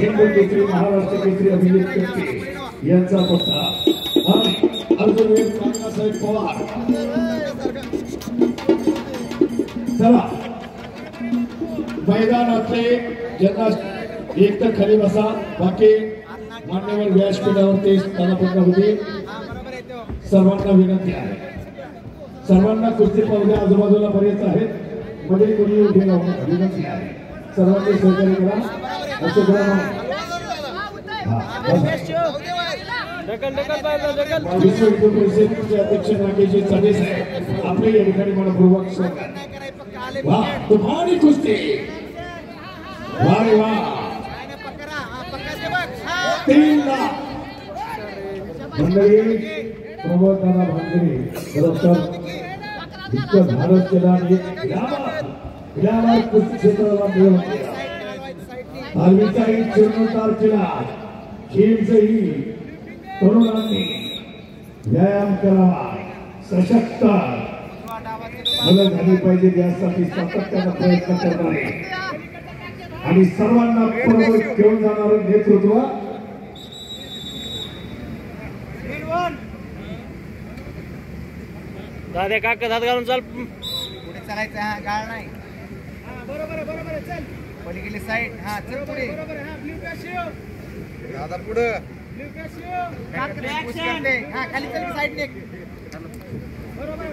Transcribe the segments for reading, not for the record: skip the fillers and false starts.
हिंदू केसरी महाराष्ट्र केसरी अभिजित केसरी यांचा पट्टा अर्जुन काकासाहेब पवार चला मैदानातले ज्यांना एक तर खाली बसा बाकी मान्यवर व्यासपीठावरती स्थानापन्न होती सर्वांना विनंती आहे सर्वांना कुस्ती पाहुणे आजूबाजूला बरेच आहेत मध्ये कोणी उभे राहून विनंती आहे सर्वांनी सहकार्य करा असं करा विश्व हिंदू परिषदेचे अध्यक्ष नागेशजी चाळीस आहे आपले या ठिकाणी मनपूर्वक स्वागत वा तुम्हारी कुस्ती वा रे वा 3 लाख मंडळी प्रमोददादा भांगरे बरोबर इतकं भारत केला यावर कुस्ती क्षेत्राला मिळवून दिला हलवीचाही जीर्णोद्धार केला खेळचंही तरुणांनी व्यायाम करावा सशक्त मुलं झाली पाहिजे यासाठी सातत्यानं प्रयत्न करणारे आणि सर्वांना बरोबर घेऊन जाणारं नेतृत्व दादा काका हात घालून चाल पुढे चालायचं हा गाळ नाही बरोबर आहे चल पलीकडे साईड हा चल पुढे दादा पुढे हा खाली चल साईड ने बरोबर आहे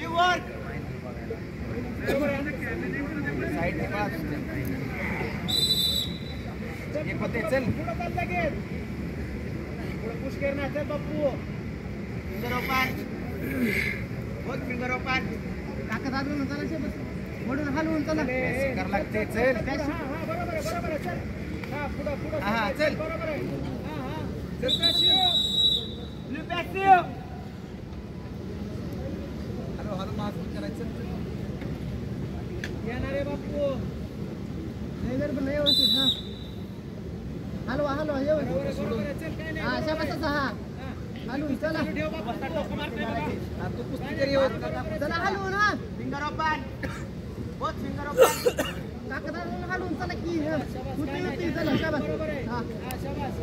यू वर्क साईड ने पास एक होते चल पुढे चाल लगेच पुढे पुश करना चल बापू फिंगर ओपन बहुत फिंगर ओपन ताकद आदरून चला शे बस मोडून हलवून चला कर लागते चल हां बरोबर आहे चल हां पुढे हां चल बरोबर आहे हां चल पॅसिओ ब्लू पॅसिओ हॅलो मास्क करायचं येणार रे बापू नैवेर पण व्यवस्थित हां हलवा व्यवस्थित हां शाबास हां हलवून चला तू कुस्ती करी चला हलवून हा फिंगर ओपन बहुत फिंगर ओपन ताकद हलवून चला की कुस्ती चला शाबास हां शाबास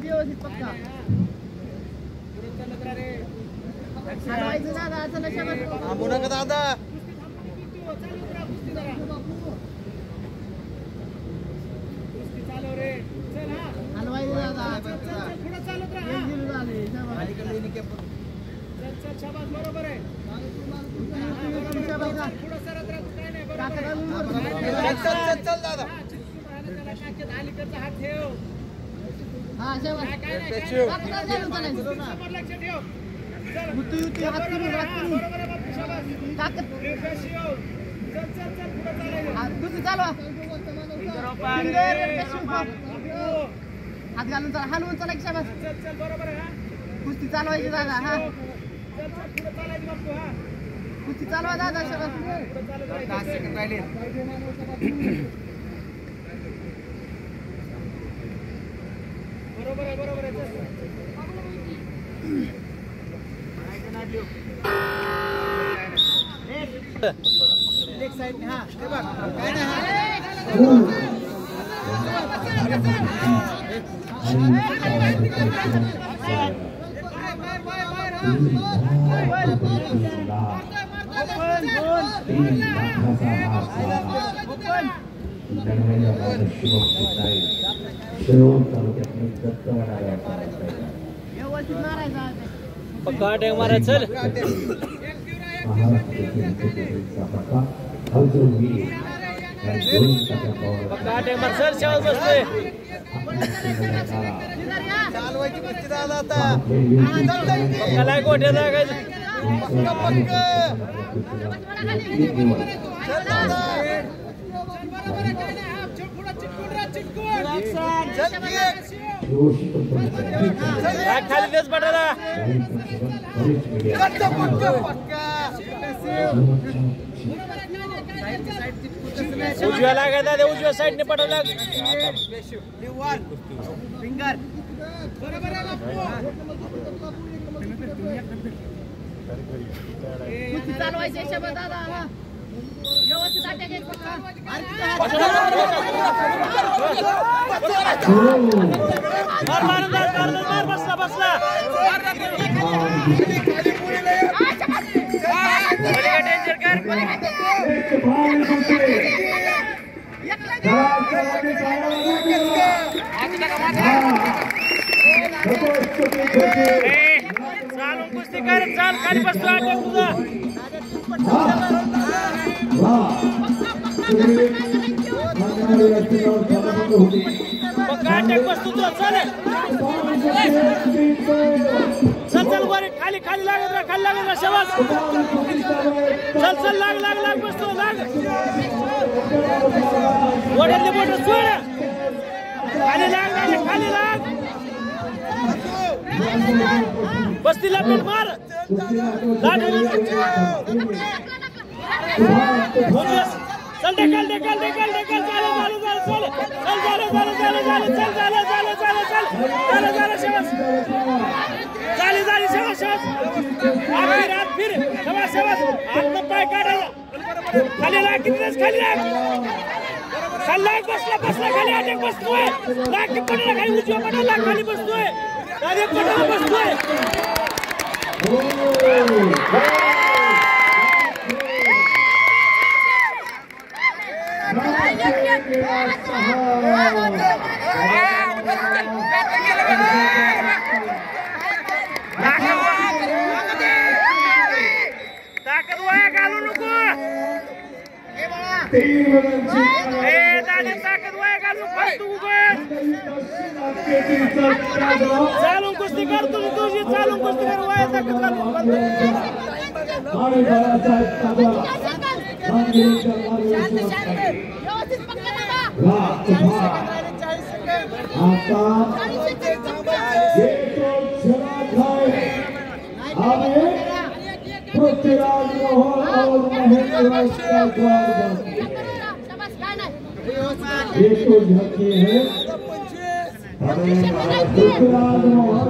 व्यवस्थित पक्का हलवायचं दादा चला शाबास हां बोला का दादा कुस्ती चालव रे चल हां हलवायचं दादा शाबास बरोबर आहे चल दादा हात ठेव हा हात घालून चला हलवून चला शाबास चल बरोबर आहे कुस्ती चालवायची दादा हा चल पुढे चालायचं बापू हा कुस्ती चालवा दादा शाबास 10 सेकंद राहिले बरोबर आहे एक साइड ने हां हे बघ काय नाही पकाटे मारा चल पकाटे मार सर शाबास बसते चालवायची कुस्ती दादा आता पक्का गोठ्या जागायचं खाली देश पडाला उजव्या लागायचा उजव्या साईडने पडवला फिंगर बरोबर आहे चालवायचे दादा मार बसला बसला डेंजर कर चालून कुस्ती कर चाल खाली बसतो अटॅक तुझा अटॅक बसतो तुझा चल चल चल वर खाली खाली लागत राहा शेवास चल चल लाग लाग लाग बसतो लाग बोटातले बोट सोड खाली लाग खाली लाग बसती लपेट मार चल ढकल ढकल ढकल ढकल चालू चालू चालू चल चालू चालू चालू चालू चल चालू चालू चालू चल चालू चालू शेवास चालू चालू शेवास शेवास हात फिर शेवास शेवास हात पाय काढायला खाली लाग कितीच खाली लाग खाली लाग बसला बसला खाली अटॅक बसतोय लाग की पडला खाली उजव्या पडायला खाली बसतोय खाली पडायला बसतोय ताकद वाया घालू नको दादी ताकद वाया घालू तू चालून कुस्ती कर तुझी चालून कुस्ती कर वाया ताकद घालू पृथ्वीराज मोहन और महेंद्र का द्वार ये तो झलकी है पृथ्वीराज मोहन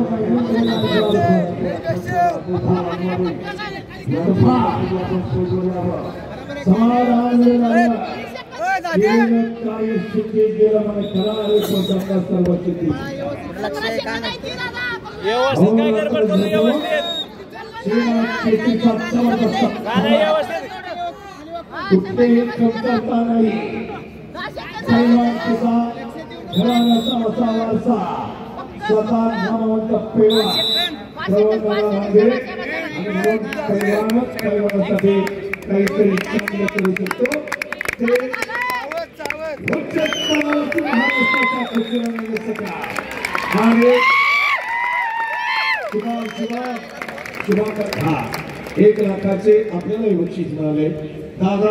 समाधान काही स्थिती गेला मला खरा सर्व स्थिती व्यवस्थित काय गडबड करू व्यवस्थित कुठलेही कमतरता नाही पैलवानचा घराण्याचा असा वारसा स्वतः नामवंत पैलवान पैलवानासाठी काहीतरी चांगलं करू शकतो ते उच्च स्तरावरती महाराष्ट्राच्या कुस्तीला आणि शुभाकर 1 लाखाचे आपल्याला बक्षीस मिळाले. दादा